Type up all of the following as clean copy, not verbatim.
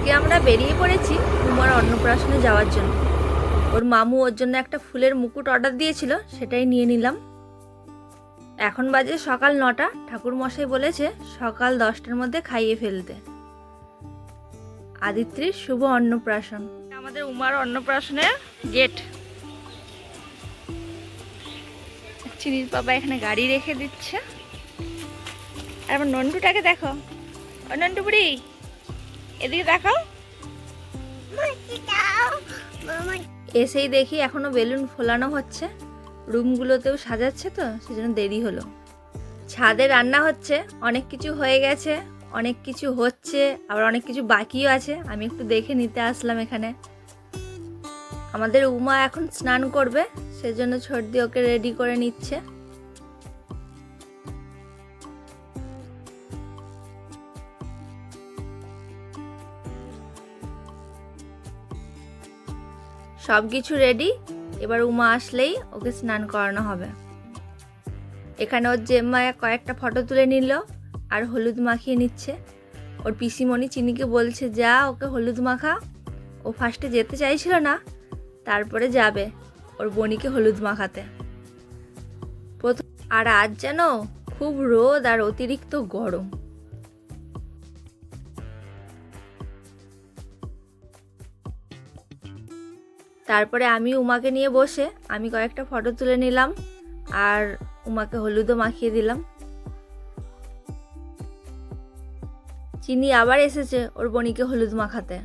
আজকে আমরা বেরিয়ে পড়েছি উমার অন্নপ্রাশনে যাওয়ার জন্য। ওর মামু ওর জন্য একটা ফুলের মুকুট অর্ডার দিয়েছিল, সেটাই নিয়ে নিলাম। এখন বাজে সকাল 9টা। ঠাকুর মশাই বলেছে সকাল 10টার মধ্যে খাইয়ে ফেলতে। আদিত্রির শুভ অন্নপ্রাশন। আমাদের উমার অন্নপ্রাশনের গেট। চিনির বাবা এখানে গাড়ি রেখে দিচ্ছে। আর আমার নন্টুটাকে দেখো, ও নন্টু বুড়ি এদিকে দেখাও। এসেই দেখি এখনো বেলুন ফোলানো হচ্ছে, রুমগুলোতেও সাজাচ্ছে, তো সেজন্য দেরি হলো। ছাদে রান্না হচ্ছে, অনেক কিছু হয়ে গেছে, অনেক কিছু হচ্ছে, আবার অনেক কিছু বাকিও আছে। আমি একটু দেখে নিতে আসলাম এখানে। আমাদের উমা এখন স্নান করবে, সেজন্য ছর্দি ওকে রেডি করে নিচ্ছে। সব কিছু রেডি, এবার উমা আসলেই ওকে স্নান করানো হবে। এখানে ওর জেম্মা কয়েকটা ফটো তুলে নিল আর হলুদ মাখিয়ে নিচ্ছে। ওর পিসিমণি চিনিকে বলছে যা ওকে হলুদ মাখা। ও ফার্স্টে যেতে চাইছিল না, তারপরে যাবে ওর বনিকে হলুদ মাখাতে। আর আজ যেন খুব রোদ আর অতিরিক্ত গরম। তারপরে আমি উমাকে নিয়ে বসে আমি কয়েকটা ফটো তুলে নিলাম আর উমাকে হলুদও মাখিয়ে দিলাম। চিনি আবার এসেছে ওর বনিকে হলুদ মাখাতে।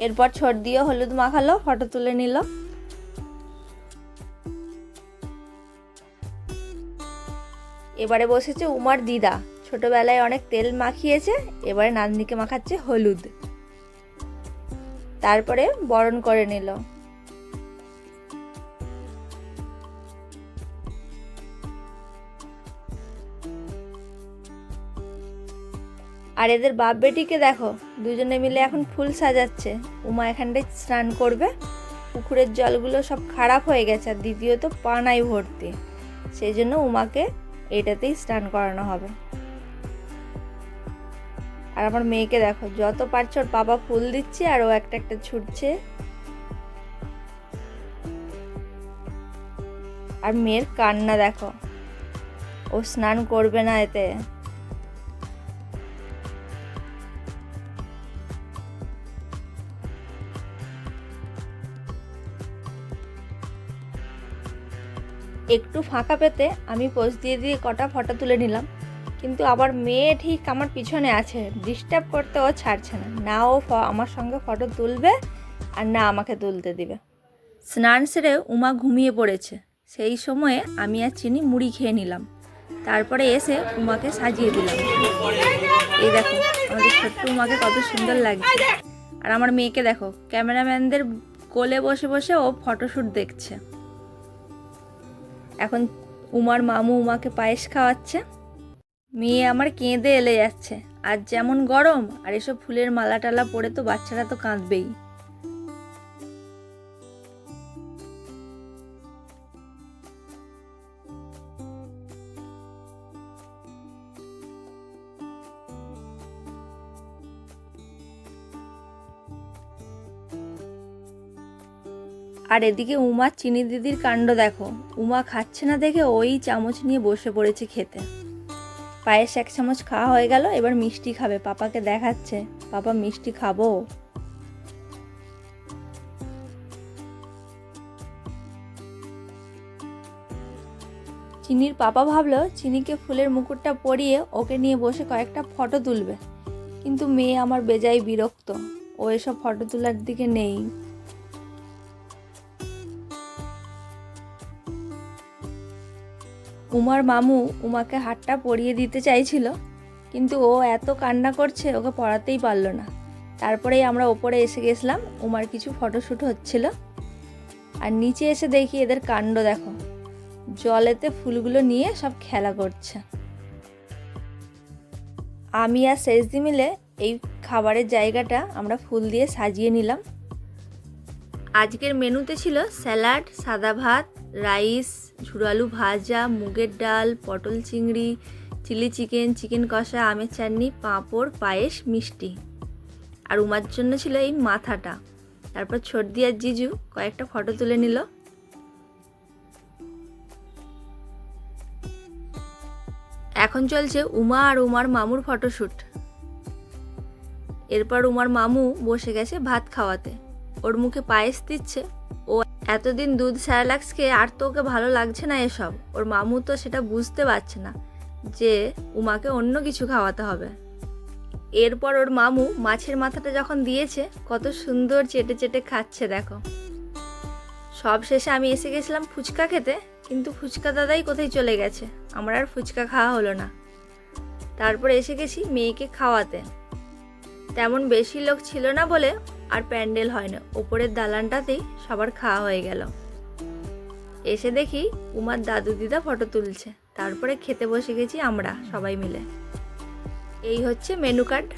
এরপর ছড় দিয়ে হলুদ মাখালো, ফটো তুলে নিল। এবারে বসেছে উমার দিদা, ছোটবেলায় অনেক তেল মাখিয়েছে, এবারে নাতনিকে মাখাচ্ছে হলুদ। তারপরে বরণ করে নিল। আর এদের বাপ বেটিকে দেখো, দুজনে মিলে এখন ফুল সাজাচ্ছে। উমা এখানটায় স্নান করবে। পুকুরের জলগুলো সব খারাপ হয়ে গেছে, আর দ্বিতীয়ত পানায় ভর্তি, সেই জন্য উমাকে এটাতেই স্নান করানো হবে। আর আমার মেয়েকে দেখো, যত পারছে ওর বাবা ফুল দিচ্ছে আর ও একটা একটা ছুটছে। আর মেয়ের কান্না দেখো, ও স্নান করবে না এতে। একটু ফাঁকা পেতে আমি পোজ দিয়ে দিয়ে কটা ফটো তুলে নিলাম, কিন্তু আবার মেয়ে ঠিক আমার পিছনে আছে, ডিস্টার্ব করতে ও ছাড়ছে না। না ও আমার সঙ্গে ফটো তুলবে আর না আমাকে তুলতে দিবে। স্নান সেরে উমা ঘুমিয়ে পড়েছে। সেই সময়ে আমি আর চিনি মুড়ি খেয়ে নিলাম। তারপরে এসে উমাকে সাজিয়ে দিলাম। এই দেখো আমাদের ছোট্ট উমাকে কত সুন্দর লাগছে। আর আমার মেয়েকে দেখো, ক্যামেরাম্যানদের কোলে বসে বসে ও ফটোশ্যুট দেখছে। এখন উমার মামু উমাকে পায়েস খাওয়াচ্ছে। মেয়ে আমার কেঁদে এলে যাচ্ছে। আজ যেমন গরম, আর এসব ফুলের মালা টালা পরে তো বাচ্চারা তো কাঁদবেই। আর এদিকে উমা চিনি দিদির কাণ্ড দেখো, উমা খাচ্ছে না দেখে ওই চামচ নিয়ে বসে পড়েছে খেতে। পায়েস 1 চামচ খাওয়া হয়ে গেল, এবার মিষ্টি খাবে। পাপাকে দেখাচ্ছে, পাপা মিষ্টি খাবো। চিনির পাপা ভাবলো চিনিকে ফুলের মুকুটটা পরিয়ে ওকে নিয়ে বসে কয়েকটা ফটো তুলবে, কিন্তু মেয়ে আমার বেজায় বিরক্ত, ও এসব ফটো তোলার দিকে নেই। উমার মামু উমাকে হাতটা পরিয়ে দিতে চাইছিল, কিন্তু ও এত কান্না করছে, ওকে পড়াতেই পারলো না। তারপরেই আমরা ওপরে এসে গেছিলাম, উমার কিছু ফটোশ্যুট হচ্ছিল। আর নিচে এসে দেখি এদের কাণ্ড দেখো, জলেতে ফুলগুলো নিয়ে সব খেলা করছে। আমি আর শেষদি মিলে এই খাবারের জায়গাটা আমরা ফুল দিয়ে সাজিয়ে নিলাম। আজকের মেনুতে ছিল স্যালাড, সাদা ভাত, রাইস, ঝুড়ালু ভাজা, মুগের ডাল, পটল চিংড়ি, চিলি চিকেন, চিকেন কষা, আমের চাটনি, পাঁপড়, পায়েস, মিষ্টি। আর উমার জন্য ছিল এই মাথাটা। তারপর ছোটদি আর জিজু কয়েকটা ফটো তুলে নিল। এখন চলছে উমা আর উমার মামুর ফটোশ্যুট। এরপর উমার মামু বসে গেছে ভাত খাওয়াতে, ওর মুখে পায়েস দিচ্ছে। ও এতদিন দুধ স্যারেলাক্স খেয়ে আর তো ওকে ভালো লাগছে না এসব। ওর মামু তো সেটা বুঝতে পারছে না যে উমাকে অন্য কিছু খাওয়াতে হবে। এরপর ওর মামু মাছের মাথাটা যখন দিয়েছে, কত সুন্দর চেটে চেটে খাচ্ছে দেখো। সব শেষে আমি এসে গেছিলাম ফুচকা খেতে, কিন্তু ফুচকা দাদাই কোথায় চলে গেছে, আমার আর ফুচকা খাওয়া হলো না। তারপর এসে গেছি মেয়েকে খাওয়াতে। তেমন বেশি লোক ছিল না বলে আর প্যান্ডেল হয় না, ওপরের দালানটাতেই সবার খাওয়া হয়ে গেল। এসে দেখি উমার দাদু দিদা ফটো তুলছে। তারপরে খেতে বসে গেছি আমরা সবাই মিলে। এই হচ্ছে মেনু কার্ড।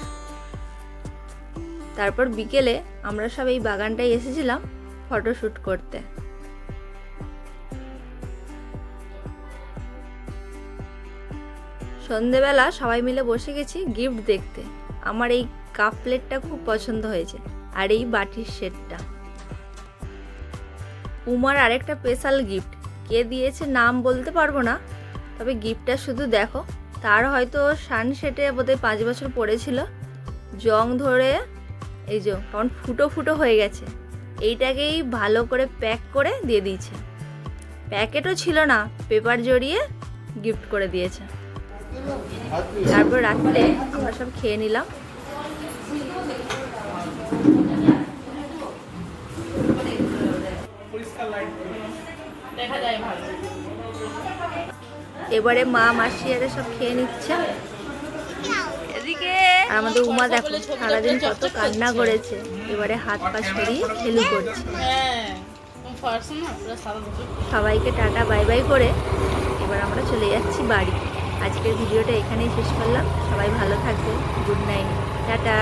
তারপর বিকেলে আমরা সব এই বাগানটায় এসেছিলাম ফটোশ্যুট করতে। সন্ধেবেলা সবাই মিলে বসে গেছি গিফট দেখতে। আমার এই কাপ প্লেটটা খুব পছন্দ হয়েছে, আর এই বাটির সেটটা। উমার আরেকটা স্পেশাল গিফট, কে দিয়েছে নাম বলতে পারবো না, তবে গিফটটা শুধু দেখো। তার হয়তো সানসেটে বোধহয় 5 বছর পড়েছিল, জং ধরে এই যে কেমন ফুটো ফুটো হয়ে গেছে। এইটাকেই ভালো করে প্যাক করে দিয়ে দিয়েছে। প্যাকেটও ছিল না, পেপার জড়িয়ে গিফট করে দিয়েছে। তারপর রাত্রে আমরা সব খেয়ে নিলাম। এবারে মা মাসি আরে সব খেয়ে নিচ্ছে। আর আমাদের উমা দেখো সারাদিন কত কান্না করেছে, এবারে হাত পা সরিয়ে খেলু করছে। সবাইকে টাটা বাই বাই করে এবার আমরা চলে যাচ্ছি বাড়ি। আজকের ভিডিওটা এখানেই শেষ করলাম। সবাই ভালো থাকবে। Good night, tata.